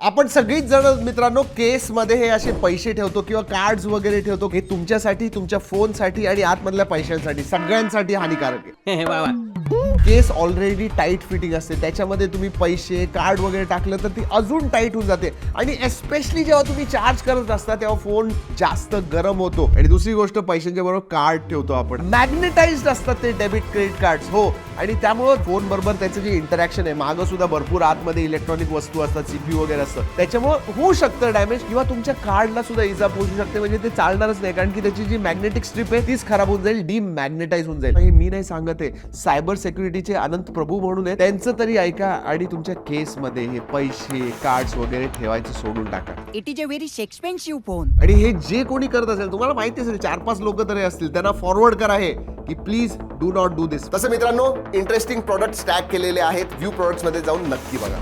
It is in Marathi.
आपण सगळीच जण मित्रांनो केसमध्ये हे असे पैसे ठेवतो किंवा कार्ड्स वगैरे ठेवतो. हे तुमच्यासाठी, तुमच्या फोनसाठी आणि आतमधल्या पैशांसाठी सगळ्यांसाठी हानिकारक आहे. केस ऑलरेडी टाईट फिटिंग असते, त्याच्यामध्ये तुम्ही पैसे कार्ड वगैरे टाकलं तर ती अजून टाईट होऊन जाते आणि एस्पेशली जेव्हा तुम्ही चार्ज करत असता तेव्हा फोन जास्त गरम होतो. आणि दुसरी गोष्ट, पैशांच्या बरोबर कार्ड ठेवतो आपण, मॅग्नेटाइज्ड असतात ते डेबिट क्रेडिट कार्ड्स. हो, आणि त्यामुळे फोन बरोबर त्याचं जे इंटरॅक्शन आहे, मागं सुद्धा भरपूर आतमध्ये इलेक्ट्रॉनिक वस्तू असतात, सीपीयू वगैरे असतं, त्याच्यामुळे होऊ शकतं डॅमेज किंवा तुमच्या कार्डला सुद्धा इजा पोहोचू शकते. म्हणजे ते चालणारच नाही, कारण की त्याची जी मॅग्नेटिक स्ट्रिप आहे तीच खराब होऊन जाईल, डिमॅग्नेटाइज होऊन जाईल. हे मी नाही सांगत आहे, सायबर सिक्युरिटीचे अनंत प्रभू म्हणून आहे, त्यांचं तरी ऐका आणि तुमच्या केसमध्ये हे पैसे कार्ड्स वगैरे ठेवायचं सोडून टाका. It is a very expensive phone. आणि हे जे कोणी करत असेल, तुम्हाला माहिती असेल 4-5 लोक तरी असतील, त्यांना फॉरवर्ड करा हे की प्लीज डू नॉट डू दिस. तसं मित्रांनो, इंटरेस्टिंग प्रोडक्ट्स टॅग केलेले आहेत, व्ह्यू प्रोडक्ट्स मध्ये जाऊन नक्की बघा.